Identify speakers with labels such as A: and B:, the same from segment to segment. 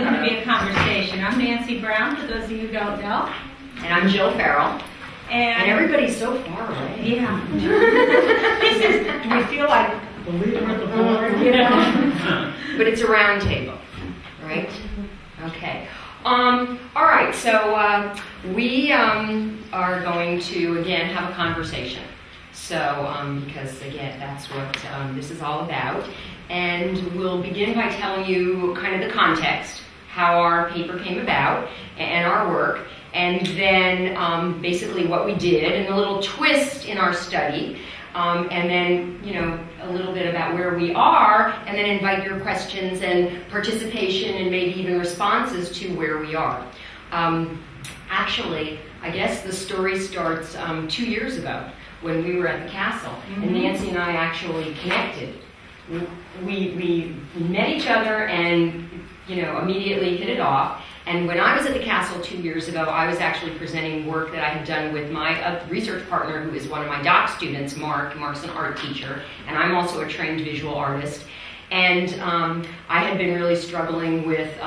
A: going to be a conversation. I'm Nancy Brown, for those of you who don't know.
B: And I'm Jill Farrell.
A: And
B: everybody's so far away.
A: Yeah. This is, do we feel like the leader of the board, you know?
B: But it's a round table, right? Okay. All right, so we are going to, again, have a conversation. So, because, again, that's what this is all about. And we'll begin by telling you kind of the context, how our paper came about, and our work, and then basically what we did, and a little twist in our study, and then, you know, a little bit about where we are, and then invite your questions and participation and maybe even responses to where we are. Actually, I guess the story starts 2 years ago when we were at the castle, and Nancy and I actually connected. We met each other and, you know, immediately hit it off. And when I was at the castle 2 years ago, I was actually presenting work that I had done with my research partner, who is one of my doc students, Mark. Mark's an art teacher, and I'm also a trained visual artist. And I had been really struggling with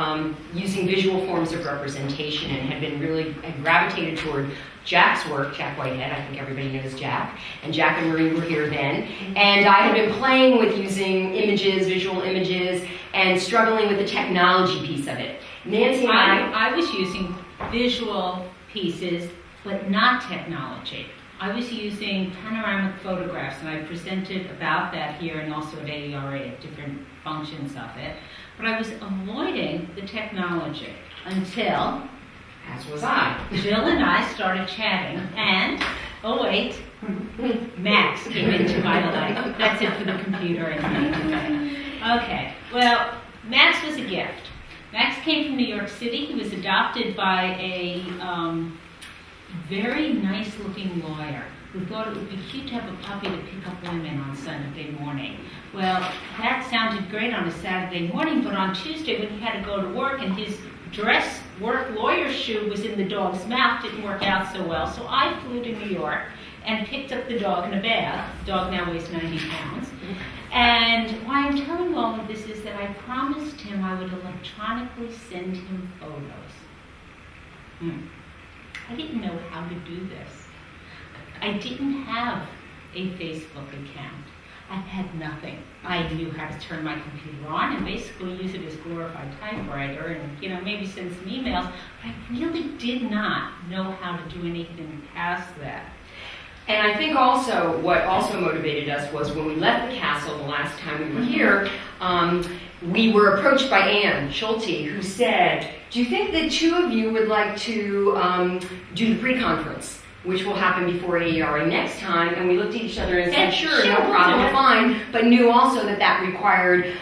B: using visual forms of representation, and had gravitated toward Jack's work, Jack Whitehead. I think everybody knows Jack. And Jack and Marie were here then. And I had been playing with using images, visual images, and struggling with the technology piece of it. Nancy and
A: I was using visual pieces, but not technology. I was using panoramic photographs, and I presented about that here and also at AERA at different functions of it. But I was avoiding the technology until,
B: as was I,
A: Jill and I started chatting, and, oh wait, Max came into my life. That's it for the computer and me today. Okay, well, Max was a gift. Max came from New York City. He was adopted by a very nice-looking lawyer who thought it would be cute to have a puppy to pick up women on Saturday morning. Well, that sounded great on a Saturday morning, but on Tuesday when he had to go to work and his dress work lawyer shoe was in the dog's mouth, didn't work out so well. So I flew to New York and picked up the dog in a bath. The dog now weighs 90 pounds. And why I'm telling you all of this is that I promised him I would electronically send him photos. I didn't know how to do this. I didn't have a Facebook account. I had nothing. I knew how to turn my computer on and basically use it as a glorified typewriter and, you know, maybe send some emails, but I really did not know how to do anything past that.
B: And I think also what also motivated us was when we left the castle the last time we were here, we were approached by Anne Schulte, who said, do you think the two of you would like to do the pre-conference, which will happen before AERA next time? And we looked at each other and said, sure, no problem, fine, but knew also that that required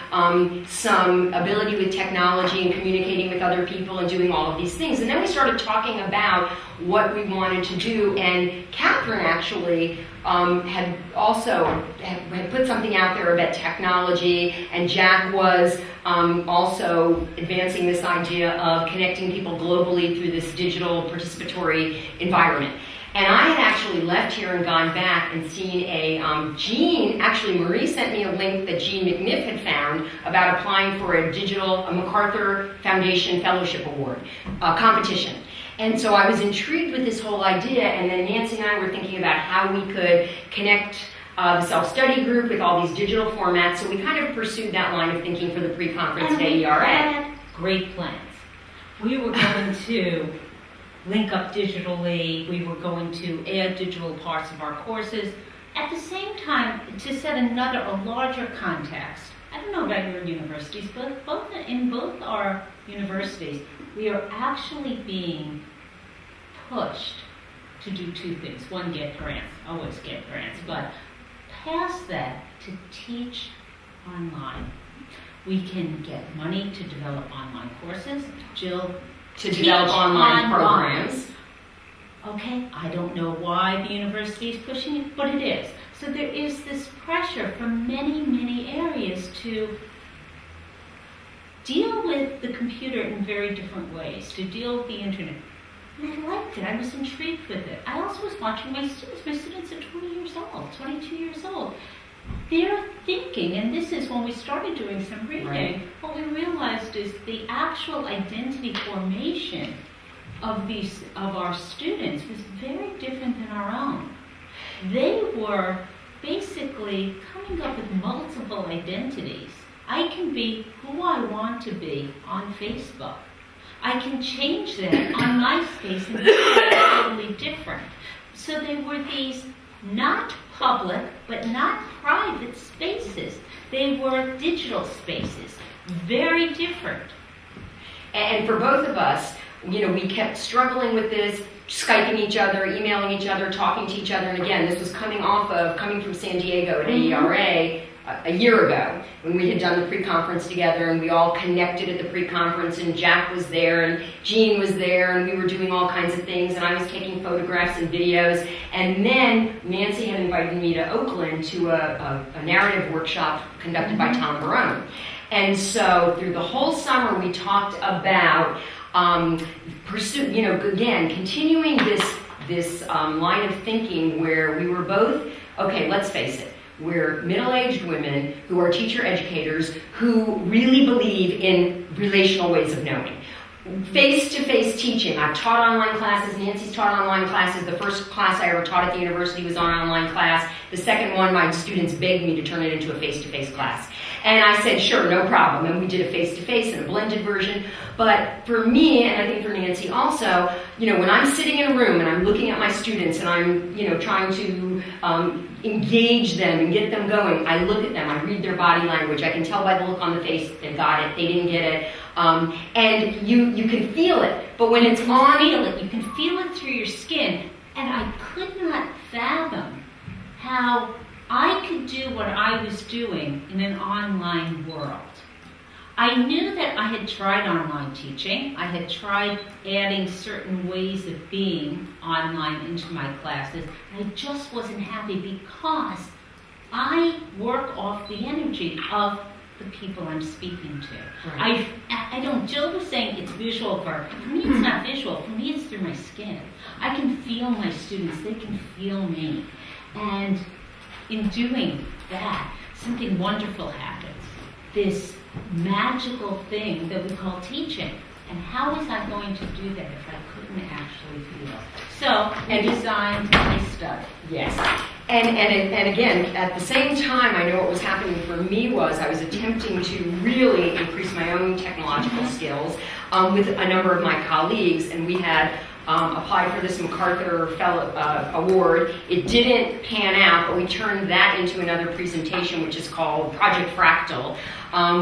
B: some ability with technology and communicating with other people and doing all of these things. And then we started talking about what we wanted to do, and Catherine actually had put something out there about technology, and Jack was also advancing this idea of connecting people globally through this digital participatory environment. And I had actually left here and gone back and seen a Jean, actually Marie sent me a link that Jean McNiff had found about applying for a MacArthur Foundation Fellowship Award competition. And so I was intrigued with this whole idea, and then Nancy and I were thinking about how we could connect the self-study group with all these digital formats, so we kind of pursued that line of thinking for the pre-conference at AERA.
A: We had great plans. We were going to link up digitally, we were going to add digital parts of our courses. At the same time, to set a larger context, I don't know about your universities, but in both our universities, we are actually being pushed to do two things. One, get grants, always get grants, but past that, to teach online. We can get money to develop online courses. Jill,
B: to develop online programs.
A: Okay, I don't know why the university is pushing it, but it is. So there is this pressure from many, many areas to deal with the computer in very different ways, to deal with the internet. And I liked it. I was intrigued with it. I also was watching my students. My students are 20 years old, 22 years old. they're thinking, and this is when we started doing some reading,
B: Right.
A: what we realized is the actual identity formation of our students was very different than our own. They were basically coming up with multiple identities. I can be who I want to be on Facebook. I can change that on MySpace and be totally different. So they were these not public, but not private spaces. They were digital spaces, very different.
B: And for both of us, we kept struggling with this, Skyping each other, emailing each other, talking to each other. And again, this was coming from San Diego at AERA a year ago when we had done the pre-conference together, and we all connected at the pre-conference, and Jack was there and Jean was there, and we were doing all kinds of things, and I was taking photographs and videos. And then Nancy had invited me to Oakland to a narrative workshop conducted by Tom Barone. And so through the whole summer we talked about continuing this line of thinking where we were both, okay, let's face it, we're middle-aged women who are teacher educators who really believe in relational ways of knowing. Face-to-face teaching. I've taught online classes. Nancy's taught online classes. The first class I ever taught at the university was an online class. The second one, my students begged me to turn it into a face-to-face class. And I said, sure, no problem. And we did a face-to-face and a blended version. But for me, and I think for Nancy also, when I'm sitting in a room and I'm looking at my students and I'm, trying to engage them and get them going, I look at them, I read their body language. I can tell by the look on the face, they got it, they didn't get it. And you can feel it. But when it's on...
A: You can feel it through your skin. And I could not fathom how I could do what I was doing in an online world. I knew that I had tried online teaching. I had tried adding certain ways of being online into my classes. I just wasn't happy because I work off the energy of the people I'm speaking to. Right. I don't, Jill was saying it's visual for me it's not visual, for me it's through my skin. I can feel my students, they can feel me. And in doing that, something wonderful happens. This magical thing that we call teaching. And how was I going to do that if I couldn't actually feel? So, I designed a study.
B: Yes. And again, at the same time, I know what was happening for me was I was attempting to really increase my own technological skills with a number of my colleagues, and we had applied for this MacArthur Fellow Award. It didn't pan out, but we turned that into another presentation, which is called Project Fractal,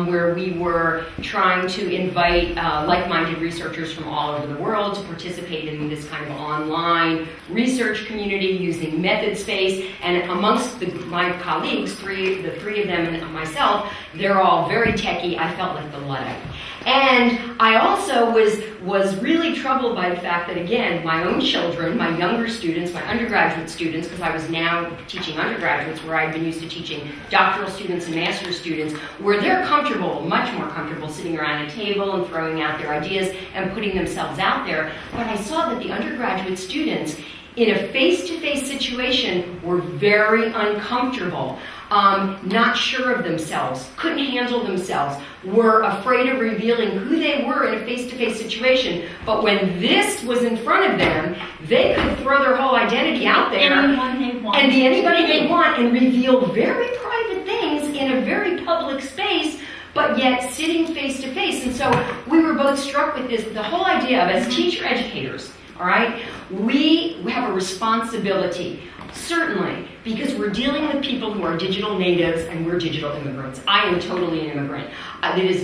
B: where we were trying to invite like-minded researchers from all over the world to participate in this kind of online research community using method space. And amongst my colleagues, the three of them and myself, they're all very techie. I felt like the Luddite. And I also was really troubled by the fact that, again, my own children, my younger students, my undergraduate students, because I was now teaching undergraduates where I'd been used to teaching doctoral students and master's students, where they're comfortable, much more comfortable, sitting around a table and throwing out their ideas and putting themselves out there. But I saw that the undergraduate students in a face-to-face situation were very uncomfortable, not sure of themselves, couldn't handle themselves, were afraid of revealing who they were in a face-to-face situation. But when this was in front of them, they could throw their whole identity out there and be anybody they want and reveal very private things in a very public space, but yet sitting face-to-face. And so we were both struck with this, the whole idea of, as teacher educators, all right, we have a responsibility, certainly, because we're dealing with people who are digital natives and we're digital immigrants. I am totally an immigrant. It is